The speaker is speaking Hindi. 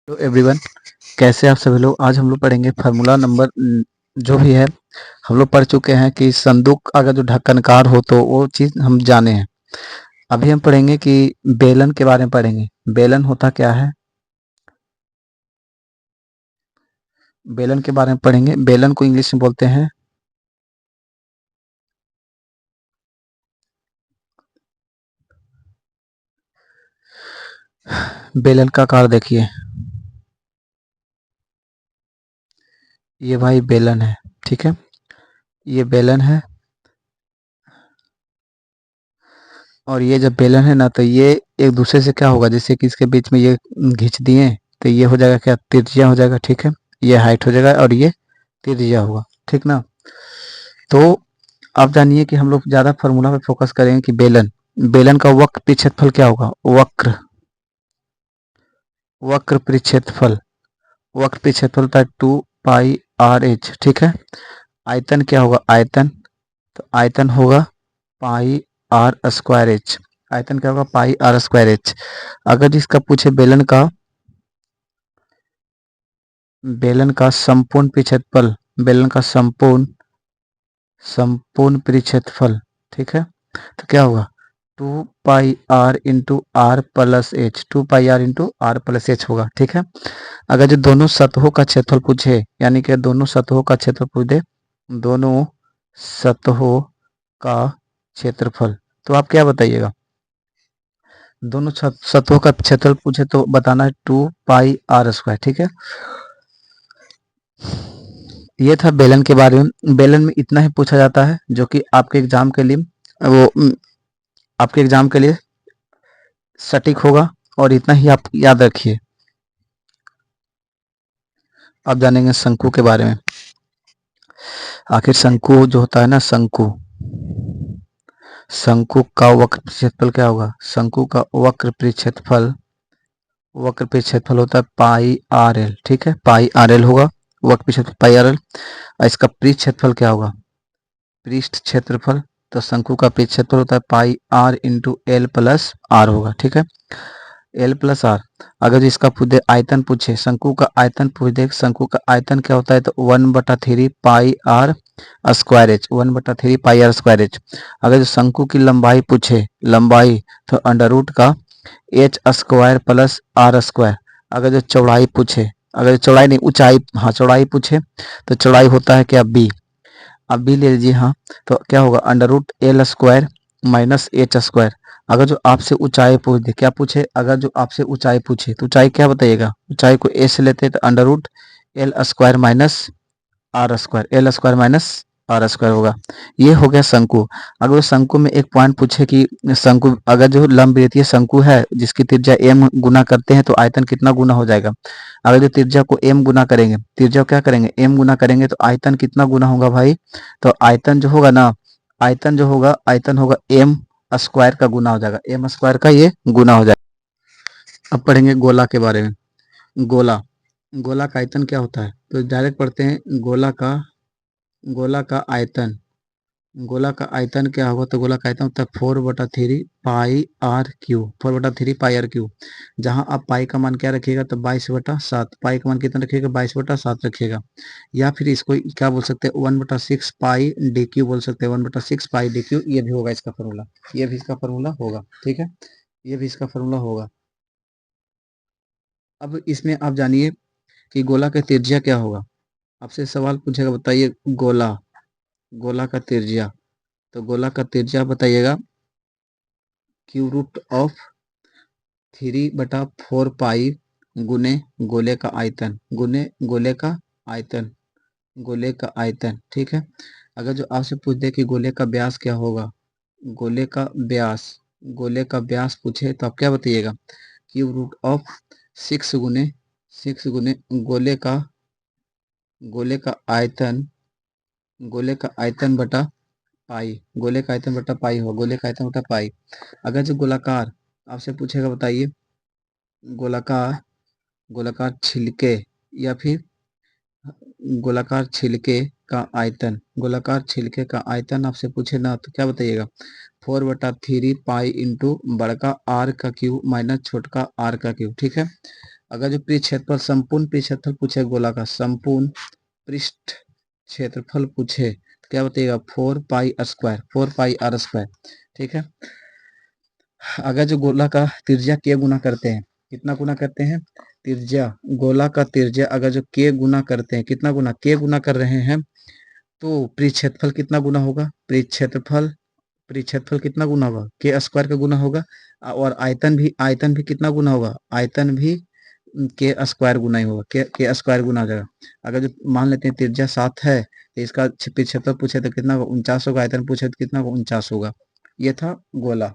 Hello everyone. कैसे आप सभी लोग। आज हम लोग पढ़ेंगे फार्मूला नंबर जो भी है। हम लोग पढ़ चुके हैं कि संदूक अगर जो ढक्कनकार हो तो वो चीज़ हम जाने हैं। अभी हम पढ़ेंगे कि बेलन के बारे में पढ़ेंगे। बेलन होता क्या है, बेलन के बारे में पढ़ेंगे। बेलन को इंग्लिश में बोलते हैं, बेलन का आकार देखिए, ये भाई बेलन है। ठीक है, ये बेलन है और ये जब बेलन है ना तो ये एक दूसरे से क्या होगा, जैसे कि इसके बीच में ये खींच दिए तो ये हो जाएगा क्या, त्रिज्या हो जाएगा। ठीक है, ये हाइट हो जाएगा और ये त्रिज्या होगा। ठीक ना। तो आप जानिए कि हम लोग ज़्यादा फार्मूला पे फोकस करेंगे कि बेलन, बेलन का वक्र पृष्ठफल क्या होगा, वक्र, वक्र पृष्ठफल, वक्र पृष्ठफल होता है 2 पाई r h। ठीक है, आयतन क्या होगा, आयतन, तो आयतन होगा पाई आर स्क्वायर एच। आयतन क्या होगा, पाई आर स्क्वायर एच। अगर जिसका पूछे बेलन का, बेलन का संपूर्ण पृष्ठफल, बेलन का संपूर्ण, संपूर्ण पृष्ठफल, ठीक है, तो क्या होगा 2 pi r into R plus H, 2 pi r into R plus H होगा। ठीक है, अगर जो दोनों सतहों का क्षेत्रफल पूछे, यानी कि दोनों सतहों का क्षेत्रफल पूछ दे, दोनों सतहों का क्षेत्रफल, तो आप क्या बताइएगा। दोनों सतहों का क्षेत्रफल पूछे तो बताना है 2 पाई r स्क्वायर। ठीक है, ये था बेलन के बारे में। बेलन में इतना ही पूछा जाता है जो कि आपके एग्जाम के लिए वो आपके एग्जाम के लिए सटीक होगा, और इतना ही आप याद रखिए। अब जानेंगे शंकु के बारे में। आखिर शंकु जो होता है ना, शंकु, शंकु का वक्र क्षेत्रफल क्या होगा, शंकु का वक्र क्षेत्रफल, वक्र क्षेत्रफल होता है पाई आर एल। ठीक है, पाई आर एल होगा वक्र क्षेत्रफल, पाई आर एल। इसका पृष्ठ क्षेत्रफल क्या होगा, पृष्ठ क्षेत्रफल, तो शंकु का पृष्ठ क्षेत्रफल होता है pi R into L plus R होगा। ठीक है, एल प्लस आर। अगर इसका पूछे आयतन पूछे, शंकु का आयतन पूछ दे, शंकु का आयतन क्या होता है, तो 1/3 pi R square H, 1/3 pi R square H. अगर जो शंकु की लंबाई पूछे, लंबाई, तो अंडर रूट का H square plus R square. अगर जो चौड़ाई पूछे, अगर चौड़ाई नहीं ऊंचाई, हाँ चौड़ाई पूछे, तो चौड़ाई होता है क्या, बी। अब भी ले लीजिए, हाँ, तो क्या होगा under root L square minus H square. अगर जो आपसे ऊंचाई पूछ दे, क्या पूछे, अगर जो आपसे ऊंचाई पूछे तो ऊंचाई क्या बताइएगा, ऊंचाई को ए से लेते हैं तो under root L square minus R square, L square minus R square होगा। ये हो गया शंकु। अगर वो शंकु में एक पॉइंट पूछे कि शंकु, अगर जो लंबवृत्तीय शंकु है जिसकी त्रिज्या एम गुना करते हैं तो आयतन कितना गुना हो जाएगा। अगर जो त्रिज्या को एम गुना करेंगे, त्रिज्या को क्या करेंगे, एम गुना करेंगे, तो आयतन कितना गुना होगा भाई, तो आयतन जो होगा ना, आयतन जो होगा, आयतन होगा एम स्क्वायर का गुना हो जाएगा, एम स्क्वायर का ये गुना हो जाएगा। अब पढ़ेंगे गोला के बारे में। गोला, गोला का आयतन क्या होता है, तो डायरेक्ट पढ़ते हैं गोला का, गोला का आयतन, गोला का आयतन क्या होगा, तो गोला का आयतन होता है 4/3 pi R cube, 4/3 pi R cube. जहां आप पाई का मान क्या रखिएगा, तो 22/7, पाई का मान कितना रखिएगा, 22/7 रखिएगा। या फिर इसको क्या बोल सकते हैं, 1/6 पाई डी क्यू बोल सकते हैं, 1/6 पाई डी क्यू, ये भी होगा इसका फॉर्मूला, ये भी इसका फॉर्मूला होगा। ठीक है, ये भी इसका फॉर्मूला होगा। अब इसमें आप जानिए कि गोला का त्रिज्या क्या होगा। आपसे सवाल पूछेगा, बताइए गोला, गोला का त्रिज्या, तो गोला का त्रिज्या बताइएगा √3/4 पाई गुने गोले का आयतन, गुने गोले का आयतन, गोले का आयतन। ठीक है, अगर जो आपसे पूछ दे कि गोले का व्यास क्या होगा, गोले का व्यास, गोले का व्यास पूछे तो आप क्या बताइएगा, √6 गुने गोले का, गोले का आयतन, गोले का आयतन बटा पाई, गोले का आयतन बटा पाई हो, गोले का आयतन बटा पाई। अगर जो गोलाकार आपसे पूछेगा, बताइए गोलाकार, गोलाकार छिलके, या फिर गोलाकार छिलके का आयतन, गोलाकार छिलके का आयतन आपसे पूछे ना तो क्या बताइएगा, 4/3 पाई इंटू बड़का आर का क्यू माइनस छोटका आर का क्यू। ठीक है, अगर जो पृष्ठ क्षेत्रफल संपूर्ण पृष्ठ क्षेत्रफल पूछे गोला का, संपूर्ण पृष्ठ क्षेत्रफल पूछे, क्या बताइएगा 4 पाई आर स्क्वायर। ठीक है। अगर जो गोला का त्रिज्या के गुना करते हैं, कितना गुना करते हैं, त्रिज्या, गोला का त्रिज्या अगर जो के गुना करते हैं, कितना गुना, के गुना कर रहे हैं, तो पृष्ठ क्षेत्रफल कितना गुना होगा, पृष्ठ क्षेत्रफल कितना गुना होगा, के स्क्वायर का गुना होगा। और आयतन भी कितना गुना होगा, आयतन भी के स्क्वायर गुना ही होगा, के स्क्वायर गुना हो जाएगा। अगर जो मान लेते हैं त्रिज्या 7 है, तो इसका क्षेत्रफल पूछे तो कितना होगा, 49 होगा, आयतन पूछे तो कितना होगा, 49 होगा। ये था गोला।